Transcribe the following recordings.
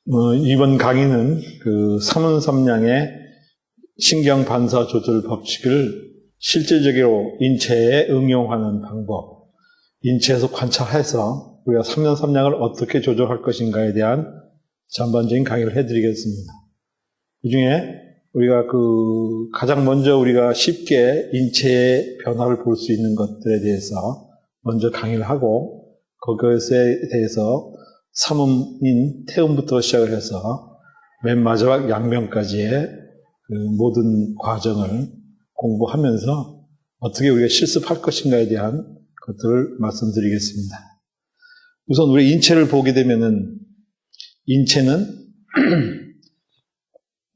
이번 강의는 그 삼운삼량의 신경 반사 조절 법칙을 실질적으로 인체에 응용하는 방법, 인체에서 관찰해서 우리가 삼운삼량을 어떻게 조절할 것인가에 대한 전반적인 강의를 해드리겠습니다. 그 중에 우리가 가장 먼저 우리가 쉽게 인체의 변화를 볼 수 있는 것들에 대해서 먼저 강의를 하고, 그것에 대해서 삼음인 태음부터 시작을 해서 맨 마지막 양면까지의 모든 과정을 공부하면서 어떻게 우리가 실습할 것인가에 대한 것들을 말씀드리겠습니다. 우선 우리 인체를 보게 되면은, 인체는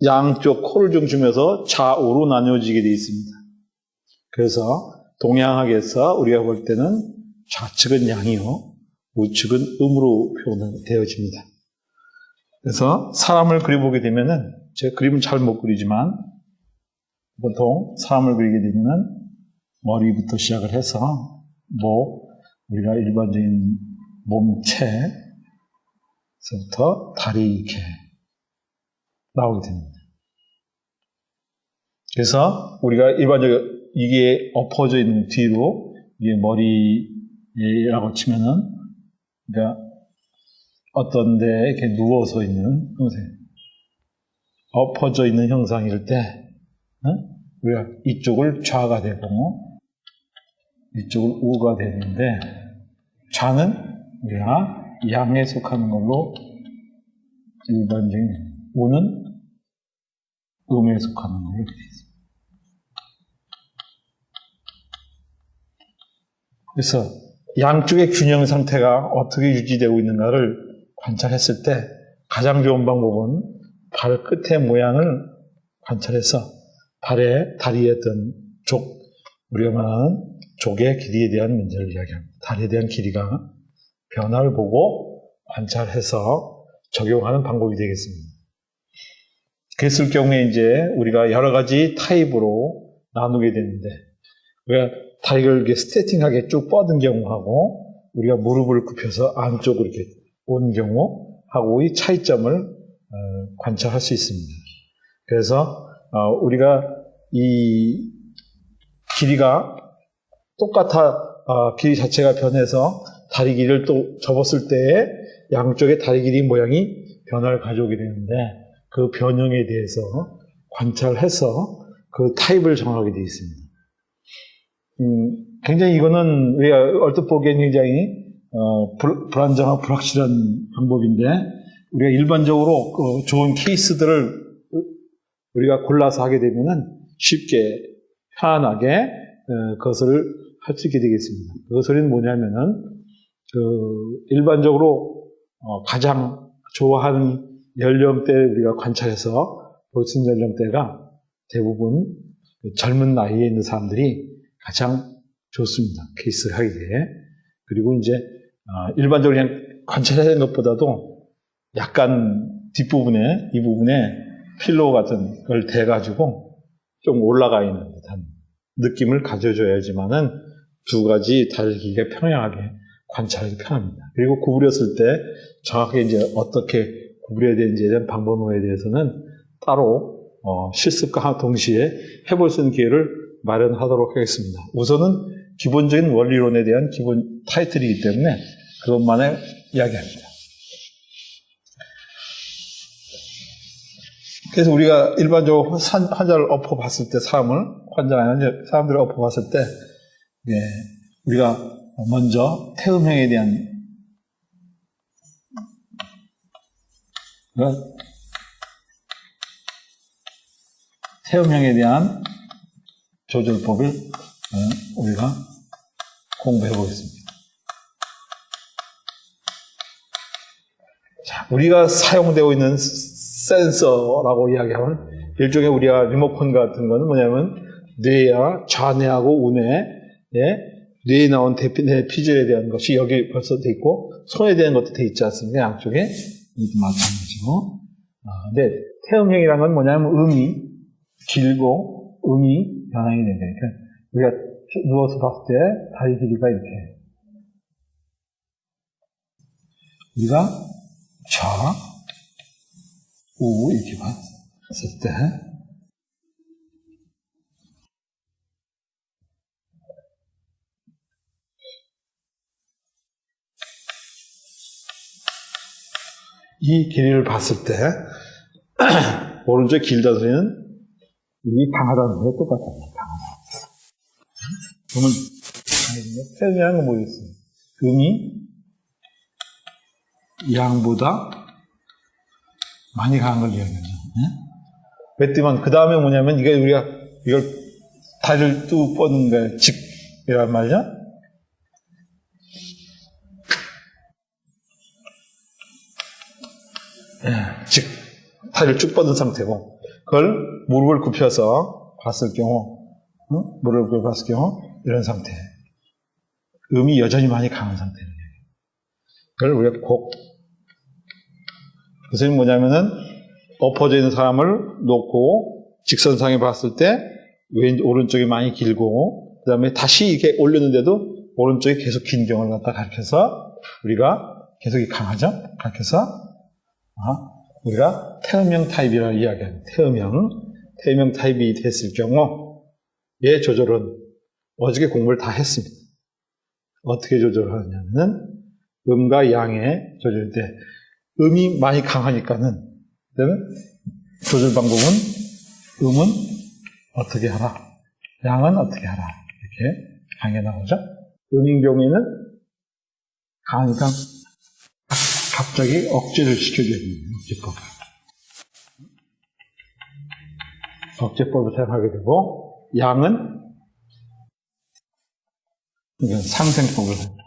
양쪽 코를 중심해서 좌우로 나뉘어지게 되어 있습니다. 그래서 동양학에서 우리가 볼 때는 좌측은 양이요, 우측은 음으로 표현되어집니다. 그래서 사람을 그려보게 되면은, 제가 그림은 잘 못 그리지만, 보통 사람을 그리게 되면은 머리부터 시작을 해서 우리가 일반적인 몸체서부터 다리 이렇게 나오게 됩니다. 그래서 우리가 일반적으로 이게 엎어져 있는 뒤로, 이게 머리라고 치면은, 그러니까 어떤 데에 이렇게 누워서 있는 형상, 엎어져 있는 형상일 때, 우리가 이쪽을 좌가 되고, 이쪽을 우가 되는데, 좌는 우리가 양에 속하는 걸로 일반적인, 우는 음에 속하는 걸로 이렇게 되어 있습니다. 그래서 양쪽의 균형 상태가 어떻게 유지되고 있는가를 관찰했을 때 가장 좋은 방법은 발 끝의 모양을 관찰해서 다리의 어떤 우리가 말하는 족의 길이에 대한 문제를 이야기합니다. 다리에 대한 길이가 변화를 보고 관찰해서 적용하는 방법이 되겠습니다. 그랬을 경우에 이제 우리가 여러 가지 타입으로 나누게 되는데, 우리가 다리를 이렇게 스트레칭하게 쭉 뻗은 경우하고, 우리가 무릎을 굽혀서 안쪽으로 이렇게 온 경우하고의 차이점을 관찰할 수 있습니다. 그래서 우리가 이 길이가 길이 자체가 변해서 다리 길이를 또 접었을 때에 양쪽의 다리 길이 모양이 변화를 가져오게 되는데, 그 변형에 대해서 관찰해서 그 타입을 정하게 되어 있습니다. 굉장히 이거는 우리가 얼핏 보기엔 굉장히 불안정하고 불확실한 방법인데, 우리가 일반적으로 좋은 케이스들을 우리가 골라서 하게 되면은 쉽게 편안하게 그것을 할 수 있게 되겠습니다. 그것은 뭐냐면은 일반적으로 가장 좋아하는 연령대를 우리가 관찰해서 볼 수 있는 연령대가 대부분 젊은 나이에 있는 사람들이 가장 좋습니다. 케이스를 하기에. 그리고 이제 일반적으로 그냥 관찰해야 되는 것보다도 약간 뒷부분에, 이 부분에 필로우 같은 걸 대가지고 좀 올라가 있는 듯한 느낌을 가져줘야지만은 두 가지 다리 길이가 평행하게 관찰하기 편합니다. 그리고 구부렸을 때 정확하게 이제 어떻게 구부려야 되는지에 대한 방법에 대해서는 따로 실습과 동시에 해볼 수 있는 기회를 마련하도록 하겠습니다. 우선은 기본적인 원리론에 대한 기본 타이틀이기 때문에 그것만을 이야기합니다. 그래서 우리가 일반적으로 환자를 엎어봤을 때, 사람들을 엎어봤을 때, 우리가 먼저 태음형에 대한 조절법을 우리가 공부해 보겠습니다. 자, 우리가 사용되고 있는 센서라고 이야기하면, 일종의 우리가 리모컨 같은 거는 뭐냐면 뇌와 좌뇌하고 우뇌, 뇌에 나온 피질에 대한 것이 여기 벌써 돼 있고, 손에 대한 것도 돼 있지 않습니까? 양쪽에. 이것도 마찬가지고. 근데 태음형이라는 건 뭐냐면 음이 길고 음이 변형이 되는 거예요. 그러니까 우리가 누워서 봤을 때 다리 길이가 이렇게, 우리가 좌, 우 이렇게 봤을 때 이 길이를 봤을 때 오른쪽 길다는 소리는 이 강하다는 소리가 똑같아요. 그러면 태음이라는 건 뭐겠어요? 음이 양보다 많이 강한 걸 이야기하죠. 그랬더니 그 다음에 뭐냐면 이게 우리가 이걸 다리를 뚝 뻗는 거예요. 직이란 말이죠. 즉 다리를 쭉 뻗은 상태고 그걸 무릎을 굽혀서 봤을 경우 무릎을 굽혀 봤을 경우 이런 상태 음이 여전히 많이 강한 상태예요. 그걸 우리가 꼭 그것은 뭐냐면은 엎어져 있는 사람을 놓고 직선상에 봤을 때 오른쪽이 많이 길고 그 다음에 다시 이렇게 올렸는데도 오른쪽이 계속 긴 경우를 갖다 가르쳐서 우리가 계속 강하죠? 가르쳐서 우리가 태음형 타입이라고 이야기합니다. 태음형 타입이 됐을 경우 얘 조절은 어저께 공부를 다 했습니다. 어떻게 조절하느냐면 음과 양의 조절일 때 음이 많이 강하니까는 조절 방법은 음은 어떻게 하라, 양은 어떻게 하라 이렇게 강하게 나오죠. 음인 경우에는 강하니까 갑자기 억제를 시켜줘야 됩니다. 억제법을 사용하게 되고 양은 상생법을 사용합니다.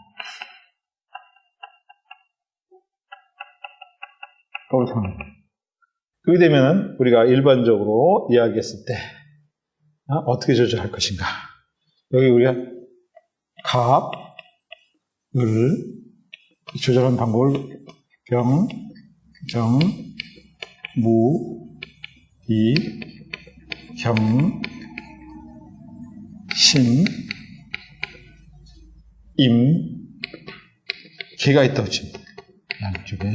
그렇게 되면 우리가 일반적으로 이야기했을 때 어떻게 조절할 것인가. 여기 우리가 값을 조절하는 방법을 병, 정, 무, 이, 경, 신, 임, 개가 있다고 칩니다. 양쪽에.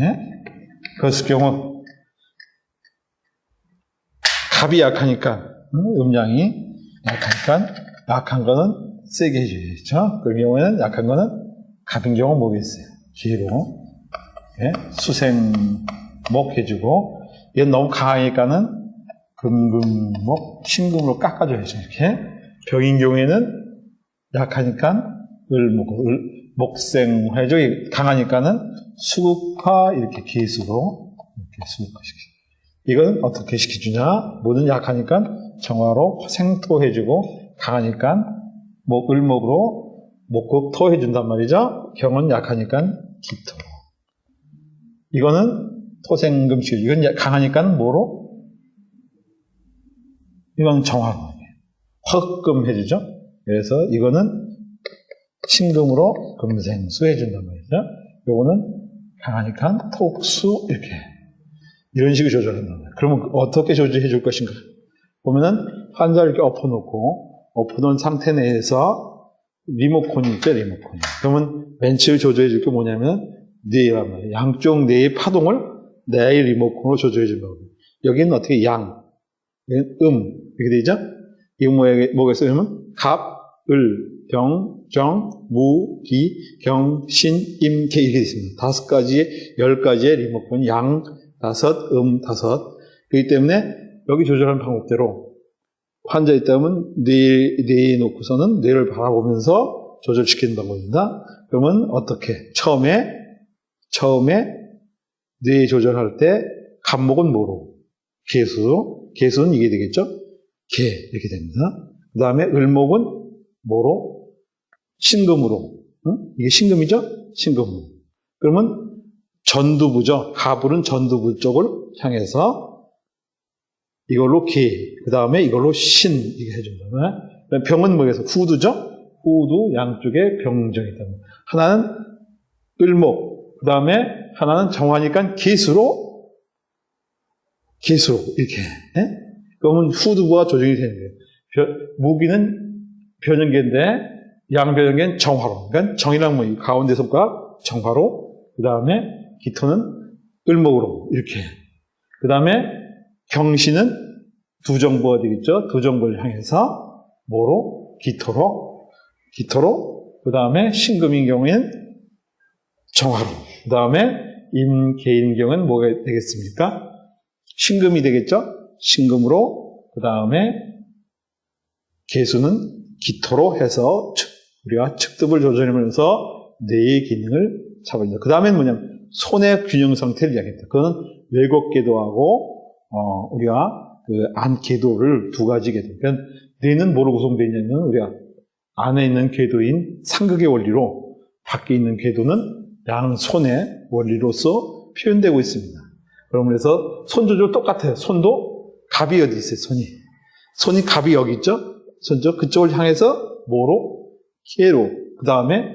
그랬을 경우 갑이 약하니까 음양이 약하니까 약한 거는 세게 해줘야죠. 그 경우에는 약한 거는 갑인 경우 뭐겠어요? 기로 수생목 해주고 얘는 너무 강하니까는 금금목 신금으로 깎아줘야죠. 이렇게 병인 경우에는 약하니까 목생 해주고 강하니까는 수극화 이렇게 기수로 이렇게 수극화시키죠. 이건 어떻게 시켜주냐? 뭐든 약하니까 정화로 생토 해주고 강하니까 을목으로 목극토 해준단 말이죠. 경은 약하니까 기토. 이거는 토생금식. 이건 강하니까 뭐로? 이건 정화로. 화금 해주죠. 그래서 이거는 신금으로 금생수 해준단 말이죠. 요거는 강하니까 톡수 이렇게. 이런 식으로 조절한단 말이에요. 그러면 어떻게 조절해 줄 것인가? 보면은 환자를 이렇게 엎어놓은 상태 내에서 리모컨이 있죠, 리모컨이. 그러면 벤치를 조절해 줄 게 뭐냐면 뇌란 말이에요. 양쪽 뇌의 파동을 뇌의 리모컨으로 조절해 준다고. 여기는 어떻게 양, 여기는 이렇게 되죠? 이거 뭐가 있어요? 그러면 갑, 병, 정, 무, 기, 경, 신, 임, 개 이렇게 있습니다. 10가지의 리모컨, 양, 5, 5. 그렇기 때문에 여기 조절하는 방법대로 환자 있다면 뇌에 놓고서는 뇌를 바라보면서 조절시키는 방법입니다. 그러면 어떻게? 처음에 뇌 조절할 때 갑목은 뭐로? 개수는 이게 되겠죠? 개 이렇게 됩니다. 그 다음에 을목은 뭐로? 신금으로. 이게 신금이죠? 신금으로. 그러면 전두부죠. 가불은 전두부 쪽을 향해서 이걸로 개, 그 다음에 이걸로 신 이렇게 해준다면 병은 뭐겠어요? 후두죠? 후두 양쪽에 병정이 있다면 하나는 을목, 그 다음에 하나는 정화니까 개수로 이렇게. 그러면 후두부가 조정이 되는 거예요. 무기는 변형계인데 양변형계는 정화로. 그러니까 정이랑 뭐 가운데 속과 정화로, 그 다음에 기토는 을목으로 이렇게. 그 다음에 경신은 두정부가 되겠죠. 두정부를 향해서 뭐로? 기토로. 그 다음에 신금인 경우에는 정화로. 그 다음에 임계인 경우는 뭐가 되겠습니까? 신금이 되겠죠. 신금으로. 그 다음에 계수는 기토로 해서 우리가 측득을 조절하면서 뇌의 기능을 잡아준다. 그 다음에는 뭐냐면 손의 균형 상태를 이야기합니다. 그거는 외곡궤도하고 우리가 그 안궤도를 두 가지 궤도. 그러니까 뇌는 뭐로 구성되어 있냐면 우리가 안에 있는 궤도인 상극의 원리로 밖에 있는 궤도는 양손의 원리로서 표현되고 있습니다. 그러면서 손 조절 똑같아요. 손도 갑이 어디 있어요? 손이 갑이 여기 있죠? 손쪽 그쪽을 향해서 뭐로? 기회로. 그 다음에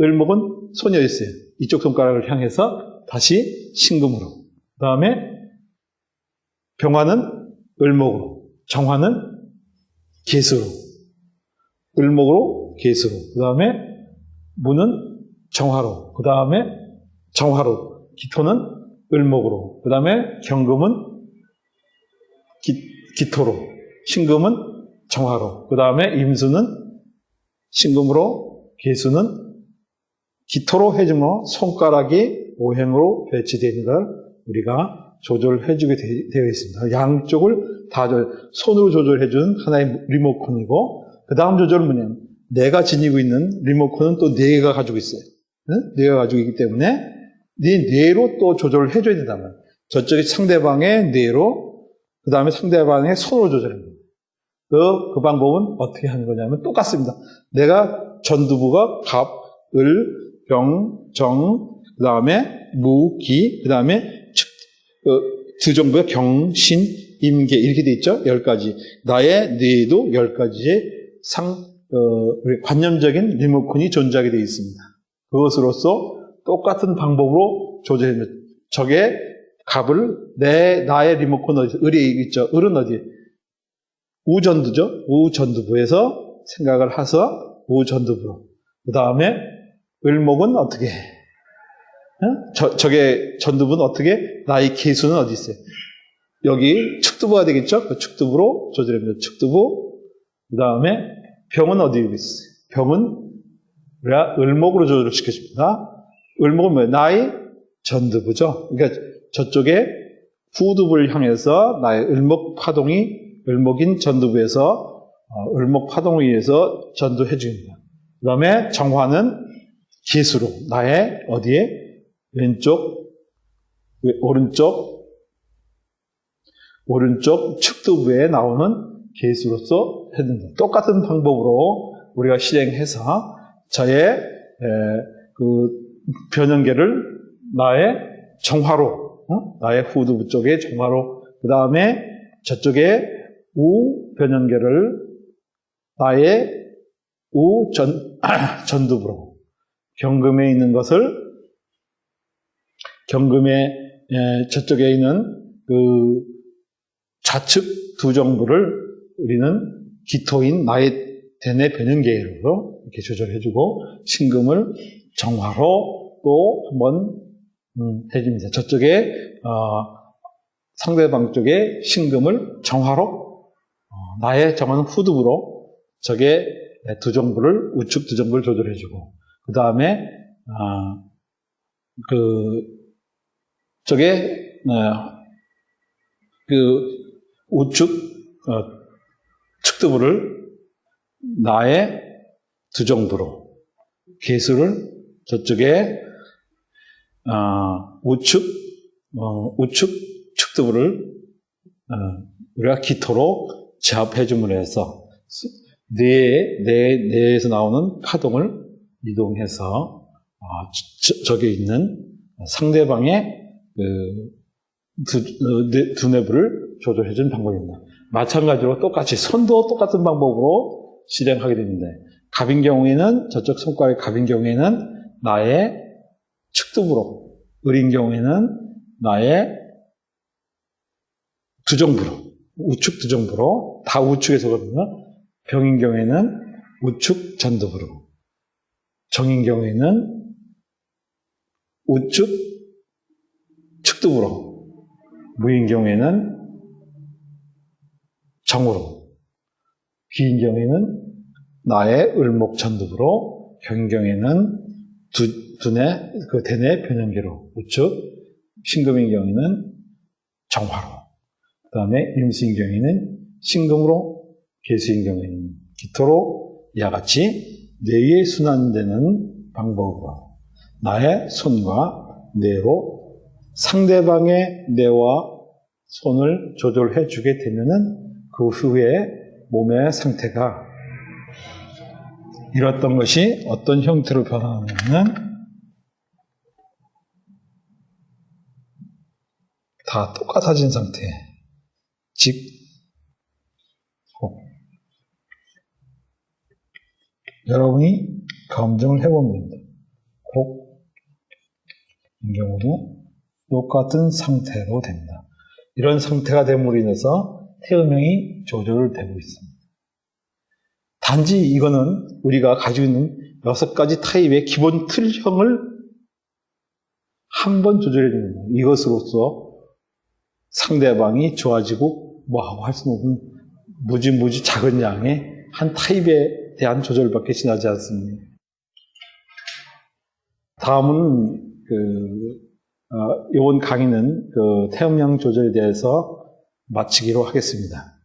을목은 손이 어디 있어요? 이쪽 손가락을 향해서 다시 신금으로. 그 다음에 병화는 을목으로. 정화는 계수로. 을목으로 계수로. 그 다음에 무는 정화로. 그 다음에 정화로. 기토는 을목으로. 그 다음에 경금은 기토로. 신금은 정화로. 그 다음에 임수는 신금으로. 계수는 기토로 해주므로 손가락이 오행으로 배치되어 있는 걸 우리가 조절해주게 되어 있습니다. 양쪽을 다 손으로 조절해주는 하나의 리모컨이고, 그 다음 조절은 뭐냐면 내가 지니고 있는 리모컨은 또 뇌가 가지고 있어요. 뇌가 가지고 있기 때문에 네 뇌로 또 조절을 해줘야 된단 말이에요. 저쪽에 상대방의 뇌로, 그 다음에 상대방의 손으로 조절합니다. 그 방법은 어떻게 하는 거냐면 똑같습니다. 내가 전두부가 갑, 을, 병, 정, 그 다음에 무, 기, 그 다음에 두정부의 경, 신, 임계 이렇게 돼 있죠. 10가지. 나의 뇌에도 10가지의 관념적인 리모컨이 존재하게 되어 있습니다. 그것으로서 똑같은 방법으로 조절합니다. 저게 갑을 나의 리모컨 어디 을이 있죠. 을은 어디? 우전두죠. 우전두부에서 생각을 해서 우전두부로. 그 다음에 을목은 어떻게 해? 저게 전두부는 어떻게? 나의 계수는 어디 있어요? 여기 축두부가 되겠죠? 그 축두부로 조절합니다. 축두부. 그 다음에 병은 어디 있어요? 병은 우리가 을목으로 조절을 시켜줍니다. 을목은 뭐예요? 나의 전두부죠. 그러니까 저쪽에 후두부를 향해서 나의 을목인 전두부에서 을목 파동을 위해서 전도해 줍니다. 그 다음에 정화는 기수로 나의 어디에? 왼쪽, 오른쪽 축두부에 나오는 계수로서 해준다. 똑같은 방법으로 우리가 실행해서 저의 그 변형계를 나의 정화로, 나의 후두부 쪽에 정화로, 그 다음에 저쪽에 우 변형계를 나의 전두부로, 경금에 있는 것을 경금의 저쪽에 있는 그 좌측 두정부를 우리는 기토인 나의 대뇌 변형계로 이렇게 조절해주고, 신금을 정화로 또 한번 해줍니다. 저쪽에 상대방 쪽에 신금을 정화로, 나의 정화는 후두부로 저게 두정부를 우측 두정부를 조절해주고, 그 다음에 저게 그 우측 측두부를 나의 두정부로, 계수를 저쪽에 우측 측두부를 우리가 기토로 제압해줌으로 해서 뇌에서 나오는 파동을 이동해서 저기 있는 상대방의 두뇌부를 조절해주는 방법입니다. 마찬가지로 똑같이 손도 똑같은 방법으로 실행하게 됩니다. 갑인 경우에는 저쪽 손가락의 갑인 경우에는 나의 측두부로, 을인 경우에는 나의 두정부로, 우측 두정부로, 다 우측에서 거든요. 병인 경우에는 우측 전두부로, 정인 경우에는 우측 측두부로, 무인 경우에는 정으로, 비인 경우에는 나의 을목천득으로, 경인 경우에는 두뇌, 그 대뇌 변형계로, 우측, 신금인 경우에는 정화로, 그 다음에 임수인 경우에는 신금으로, 계수인 경우에는 기토로, 이와 같이 뇌에 순환되는 방법으로 나의 손과 뇌로 상대방의 뇌와 손을 조절해 주게 되면은 그 후에 몸의 상태가 이뤘던 것이 어떤 형태로 변하냐면 다 똑같아진 상태. 즉, 여러분이 검증을 해보면 됩니다. 이 경우도 똑같은 상태로 됩니다. 이런 상태가 됨으로 인해서 태음형이 조절되고 있습니다. 단지 이거는 우리가 가지고 있는 6가지 타입의 기본 틀형을 한번 조절해 주는 거예요. 이것으로서 상대방이 좋아지고 뭐하고 할 수는 없는 무지 작은 양의 한 타입에 대한 조절밖에 지나지 않습니다. 다음은 이번 강의는 태음형 조절에 대해서 마치기로 하겠습니다.